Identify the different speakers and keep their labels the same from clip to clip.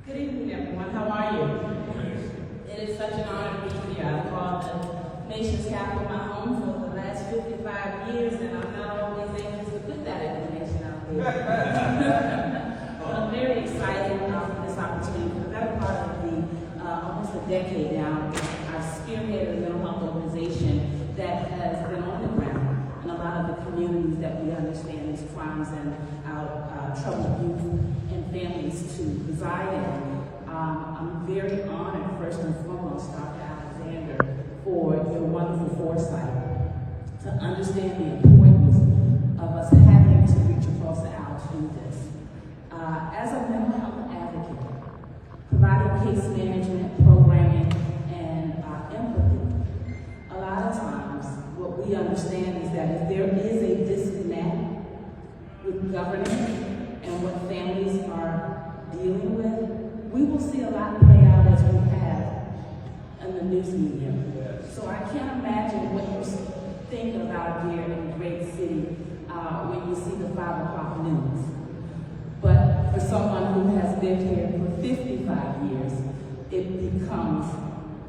Speaker 1: Good evening, everyone. How are you? It is such an honor to be here. I've called the nation's capital my home for the last 55 years, and I'm not always able to put that information out there. But I'm very excited for this opportunity. For the better part of the almost a decade now, I've spearheaded a mental health organization that has been on the ground in a lot of the communities that we understand these crimes and our troubled youth and families to reside in. I'm very honored, first and foremost, Dr. Alexander, for your wonderful foresight to understand the importance of us having to reach across the aisle to do this. As a mental health advocate, providing case management, programming, and empathy, a lot of times what we understand is that if there is a disconnect with governance and what families are dealing with, we will see a lot play out as we have in the news media. So I can't imagine what you're thinking about here in the great city when you see the 5 o'clock news. But for someone who has lived here for 55 years, it becomes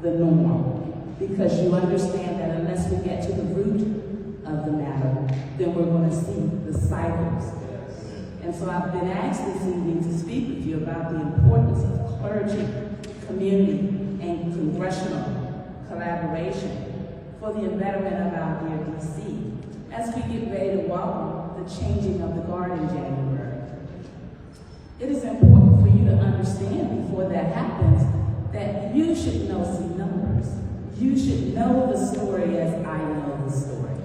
Speaker 1: the norm. Because you understand that unless we get to the root of the matter, then we're going to see the cycles. And so I've been asked this evening to speak with you about the importance of clergy, community, and congressional collaboration for the betterment of our dear DC as we get ready to welcome the changing of the guard in January. It is important for you to understand before that happens that you should know some numbers. You should know the story as I know the story.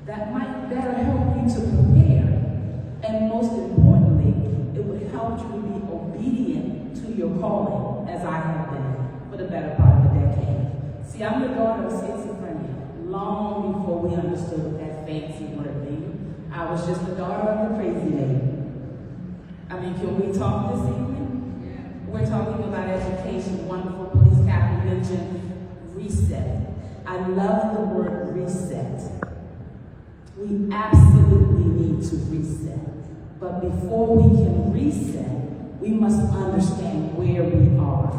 Speaker 1: That might better help you to prepare. And most importantly, it would help you to be obedient to your calling, as I have been for the better part of a decade. See, I'm the daughter of schizophrenia, long before we understood what that fancy word means. I was just the daughter of the crazy lady. I mean, can we talk this evening? Yeah. We're talking about education, wonderful police captain mentioned reset. I love the word reset. We absolutely need to reset. But before we can reset, we must understand where we are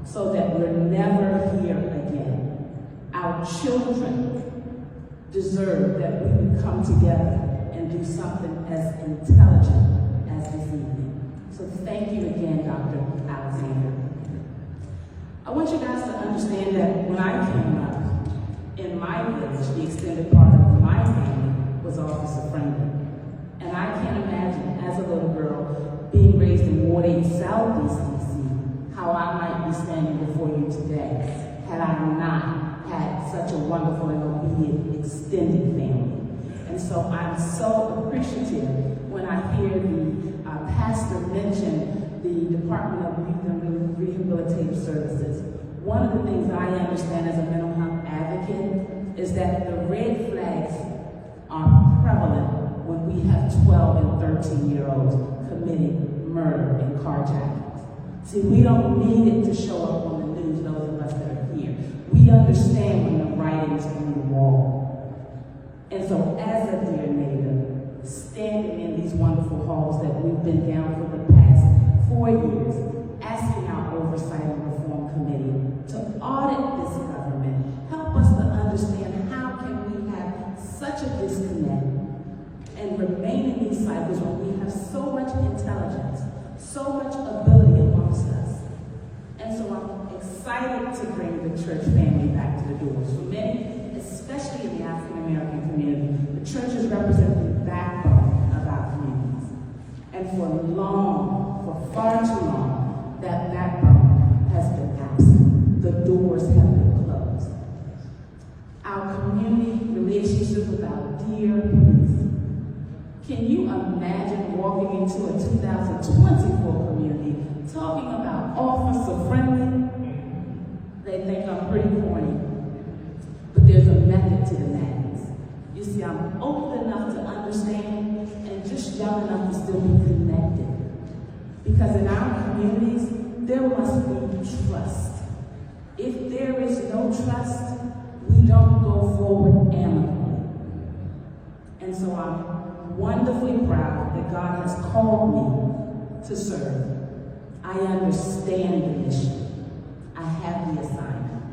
Speaker 1: so that we're never here again. Our children deserve that we would come together and do something as intelligent as this evening. So thank you again, Dr. Alexander. I want you guys to understand that when I came up in my village, the extended part of my family was officer friendly. And I can't imagine, as a little girl, being raised in Ward 8 Southeast DC, how I might be standing before you today had I not had such a wonderful and obedient extended family. And so I'm so appreciative when I hear the pastor mention the Department of Youth and Rehabilitative Services. One of the things I understand as a mental health advocate is that the red flags are prevalent when we have 12 and 13-year-olds committing murder and carjackings. See, we don't need it to show up on the news, those of us that are here. We understand when the writing's on the wall. And so as a dear neighbor, standing in these wonderful halls that we've been down for the past 4 years, asking our Oversight and Reform Committee to audit this government, help us to understand how can we have such a disconnect and remain in these cycles when we have so much intelligence, so much ability amongst us. And so I'm excited to bring the church family back to the doors. For many, especially in the African American community, the churches represent the backbone of our communities. And for far too long, that backbone has been absent. The doors have been closed. Our community relationship with our dear police. Can you imagine walking into a 2024 community talking about officer friendly? They think I'm pretty corny. But there's a method to the madness. You see, I'm old enough to understand and just young enough to still be connected. Because in our communities, there must be trust. If there is no trust, we don't go forward amicably. And so I'm wonderfully proud that God has called me to serve. I understand the mission. I have the assignment.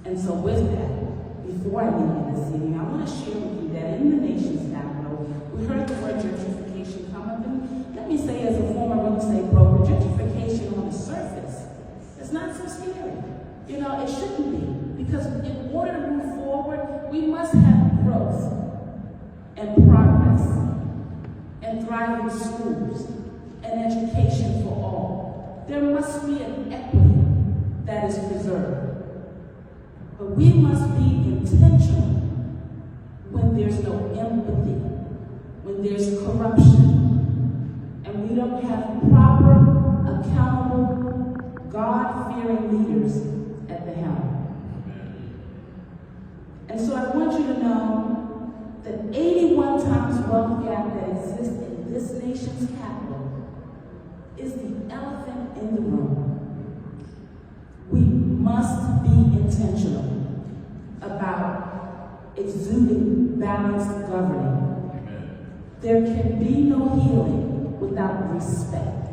Speaker 1: And so with that, before I leave you this evening, I want to share with you that in the nation's capital, we heard the word gentrification come up, and let me say as a former real estate broker, gentrification on the surface is not so scary. You know, it shouldn't be, because in order to move forward, we must have growth and progress and thriving schools and education for all. There must be an equity that is preserved. But we must be intentional when there's no empathy, when there's corruption, and we don't have proper, accountable, God-fearing leaders at the helm. And so I want you to know that 81 times wealth gap that exists in this nation's capital is the elephant in the room. We must be intentional about exuding balanced governing. There can be no healing without respect.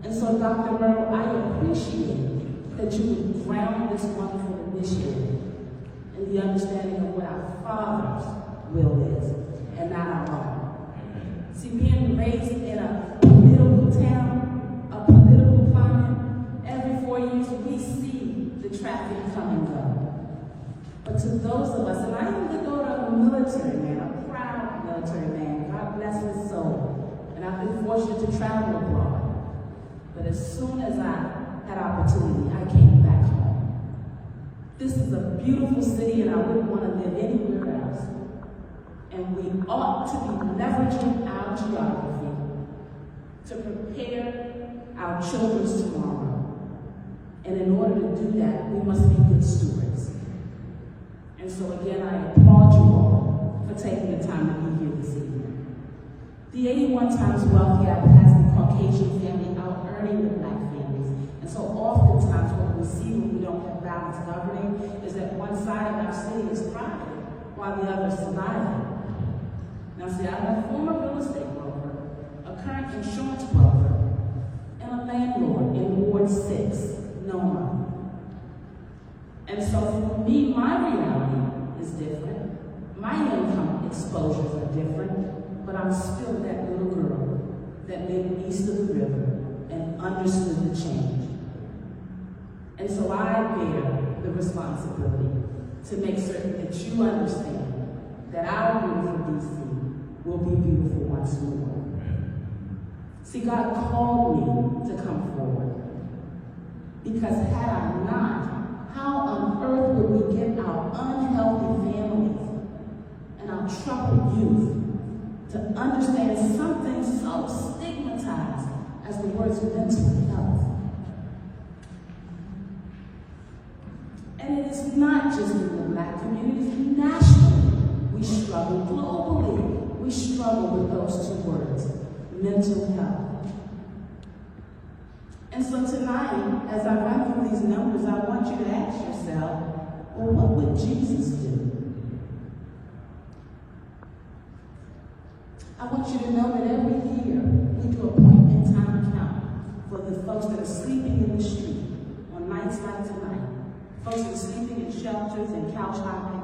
Speaker 1: And so, Dr. Merle, I appreciate that you would ground this wonderful initiative in the understanding of what our Father's will is, and not our own. See, being raised in a political town, a political climate, every 4 years we see the traffic come and go. But to those of us, and I am the daughter of a military man, a proud military man, God bless his soul, and I've been fortunate to travel abroad. But as soon as I had opportunity, I came back home. This is a beautiful city, and I wouldn't want to live anywhere else. And we ought to be leveraging our geography to prepare our children's tomorrow. And in order to do that, we must be good stewards. And so again, I applaud you all for taking the time to be here this evening. The 81 times wealth gap has the Caucasian family out earning the black families. And so oftentimes what we see when we don't have balanced governing is that one side of our city is thriving while the other is surviving. Now see, I'm a former real estate broker, a current insurance broker, and a landlord in Ward 6, Noma. And so for me, my reality is different. My income exposures are different, but I'm still that little girl that lived east of the river and understood the change. And so I bear the responsibility to make certain that you understand that our beautiful DC will be beautiful once more. See, God called me to come forward, because had I not, how on earth would we get our unhealthy families and our troubled youth to understand something so stigmatized as the words mental health? And it is not just in the black communities. Nationally, we struggle. Globally, we struggle with those two words, mental health. And so tonight, as I run through these numbers, I want you to ask yourself, well, what would Jesus do? I want you to know that every year we do a point in time count for the folks that are sleeping in the street on nights like tonight, folks that are sleeping in shelters and couch hopping,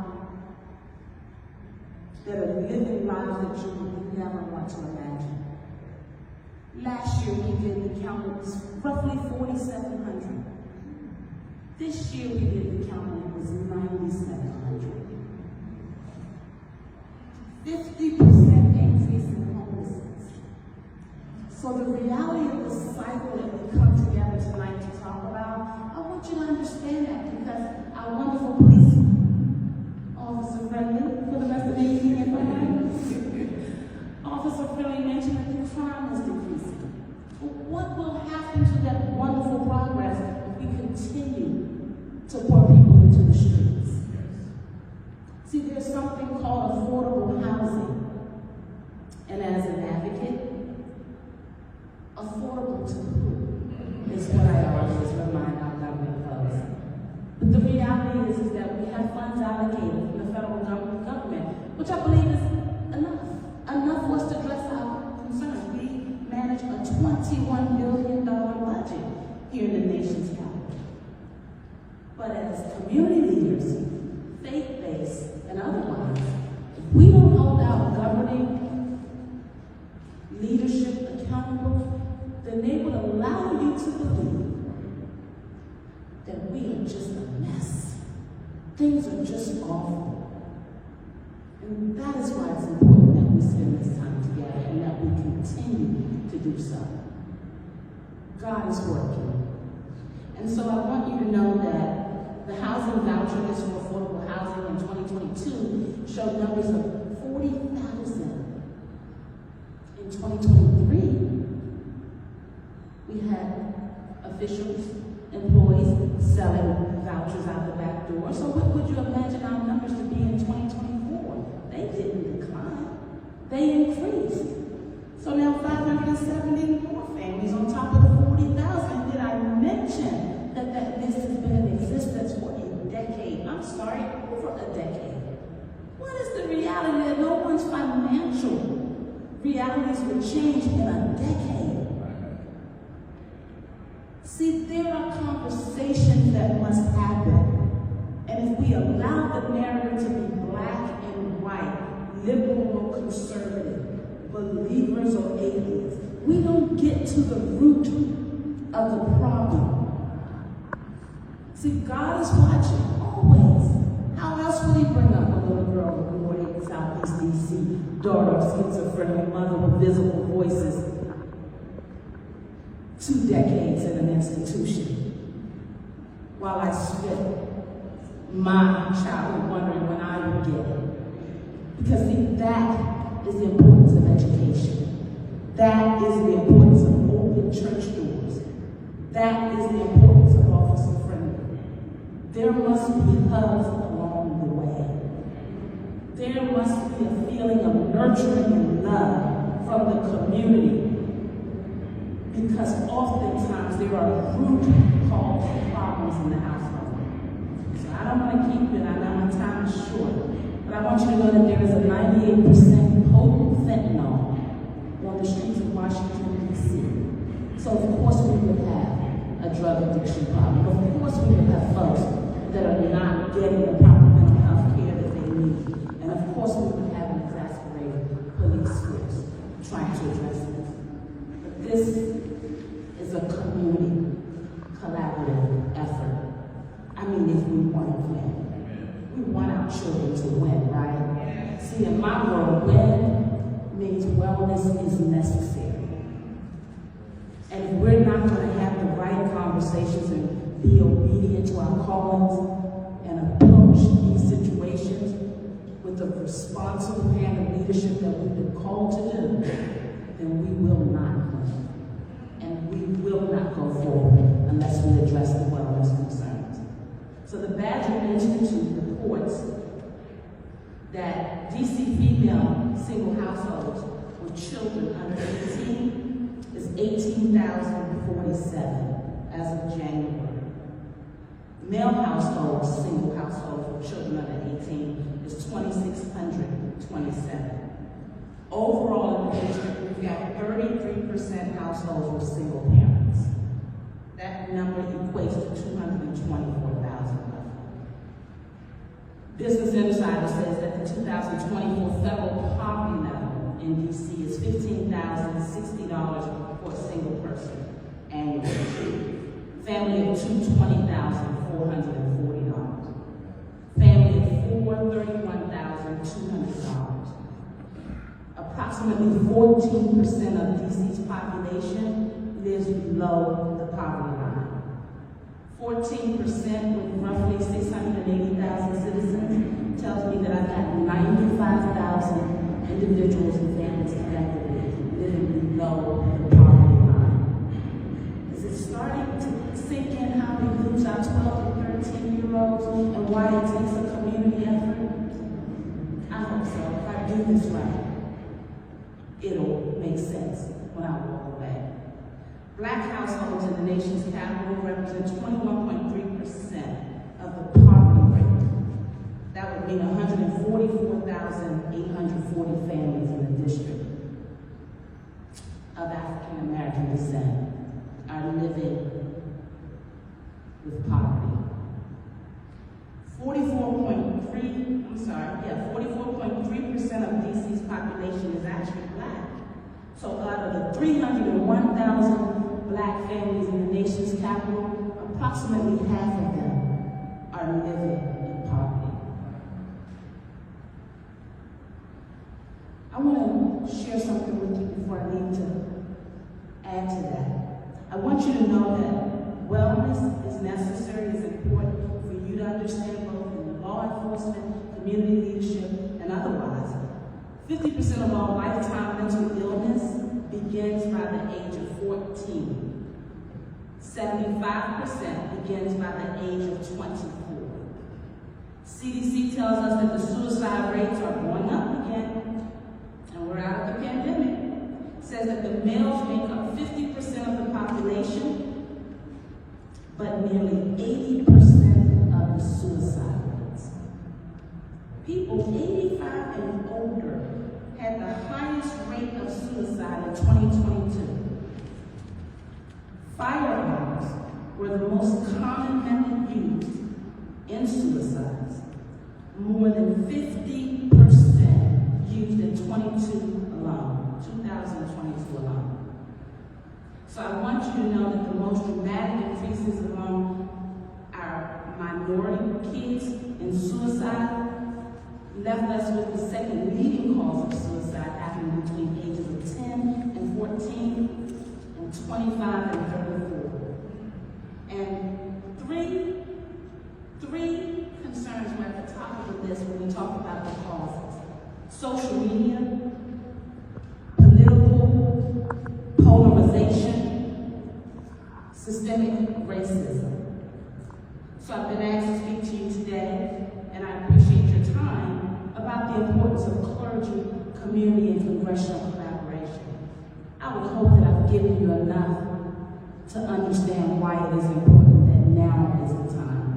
Speaker 1: that are living lives that you would never want to imagine. Last year we did the count, it was roughly 4,700. This year we did the count, and it was 9,700. 50% increase in homelessness. So the reality of the cycle that we come together tonight to talk about, I want you to understand that, because our wonderful police officer friendly for the rest of the evening, if I may. Officer Friendly mentioned that the crime is decreasing. But what will happen to that wonderful progress if we continue to pour people into the streets? See, there's something called affordable housing. And as an advocate, affordable to who is what I always remind our government folks. But the reality is that hold our governing leadership accountable, then they would allow you to believe that we are just a mess. Things are just awful. And that is why it's important that we spend this time together and that we continue to do so. God is working. And so I want you to know that the housing voucher list for affordable housing in 2022 showed numbers of 40,000. In 2023, we had officials, employees selling vouchers out the back door. So what would you imagine our numbers to be in 2024? They didn't decline. They increased. So now 570 more families on top of the 40,000. Did I mention that that list has been in existence for a decade? I'm sorry, over a decade. What is the reality that no one's financial realities would change in a decade? See, there are conversations that must happen. And if we allow the narrative to be black and white, liberal or conservative, believers or atheists, we don't get to the root of the problem. See, God is watching, always. How else would he bring up a little girl born in Southeast DC, daughter of schizophrenia, mother with visible voices, 2 decades in an institution, while I spent my childhood wondering when I would get it? Because see, that is the importance of education. That is the importance of open church doors. That is the importance of officer friendly. There must be hubs along the way. There must be a feeling of nurturing and love from the community. Because oftentimes there are root cause problems in the household. So I don't want to keep it, I know my time is short, but I want you to know that there is a 98% potent fentanyl on the streets of Washington, D.C. So of course we would have a drug addiction problem. Of course we would have folks that are not getting the proper mental health care that they need. And of course we would have an exasperated police force trying to address this. But this is a community collaborative effort. I mean, if we want to win. We want our children to win, right? See, in my world, win means wellness is necessary. And if we're not going to have the right conversations and be obedient to our callings and approach these situations with the responsible hand of leadership that we've been called to do, then we will not win. And we will not go forward unless we address the wellness concerns. So the Badger Institute reports that DC female single households with children under 18 is 18,047 as of January. Male households, single households with children under 18 is 2,627. Overall in the district, we've got 33% households with single parents. That number equates to 224,000. Business Insider says that the 2024 federal poverty level in DC is $15,060 for a single person annually. Family of two, $20,440. Family of four, $31,200. Approximately 14% of DC's population lives below the poverty line. 14% with roughly 680,000 citizens tells me that I've got 95,000 individuals and families collectively living below the poverty line. Is it starting to sink in how we lose our 12 and 13-year-olds and why it takes a community effort? I hope so. If I do this right, it'll make sense when I walk away. Black households in the nation's capital represent 21.3% of the poverty rate. That would mean 144,840 families in the district of African American descent are living with poverty. 44.3% 4.3% of DC's population is actually black. So out of the 301,000 black families in the nation's capital, approximately half of them are living in poverty. I want to share something with you before I need to add to that. I want you to know that wellness is necessary, is important for you to understand both in the law enforcement, community leadership, and otherwise. 50% of all lifetime mental illness begins by the age of 14. 75% begins by the age of 24. CDC tells us that the suicide rates are going up again, and we're out of the pandemic. It says that the males make up 50% of the population, but nearly 80% of the suicide rates. People 85 and older had the highest rate of suicide in 2022. Firearms were the most common method used in suicides. More than 50% used in 2022 alone. So I want you to know that the most dramatic increases among our minority kids in suicide left us with the second leading cause of suicide happening between ages of 10 and 14 and 25 and 34. And three concerns were at the top of the list when we talk about the causes. Social media, political polarization, systemic racism. So I've been asked to speak to you today, and I appreciate your time, about the importance of clergy, community, and congressional collaboration. I would hope that I've given you enough to understand why it is important that now is the time.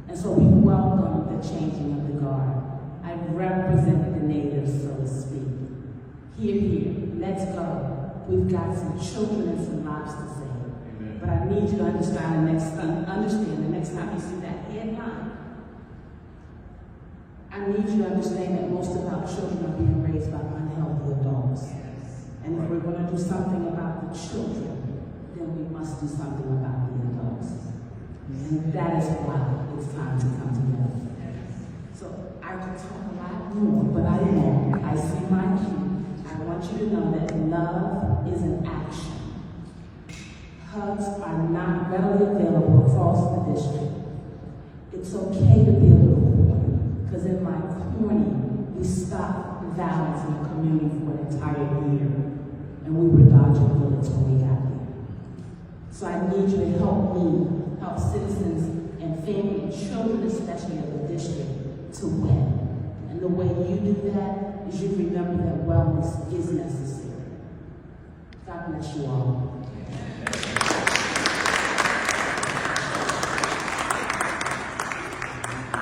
Speaker 1: And so we welcome the changing of the guard. I represent the natives, so to speak. Here, let's go. We've got some children and some lives to save. Amen. But I need you to understand the next time you see that headline, I need you to understand that most of our children are being raised by unhealthy adults. Yes. And if we're going to do something about the children, then we must do something about the adults. And that is why it's time to come together. So I could talk a lot more, but I won't. I see my cue. I want you to know that love is an action. Hugs are not readily available across the district. It's okay to be a little corny, because in my corny, we stopped violence in the community for an entire year, and we were dodging bullets when we got here. So I need you to help me, help citizens and family and children, especially of the district, to win. And the way you do that is you remember that wellness is necessary. God bless you all.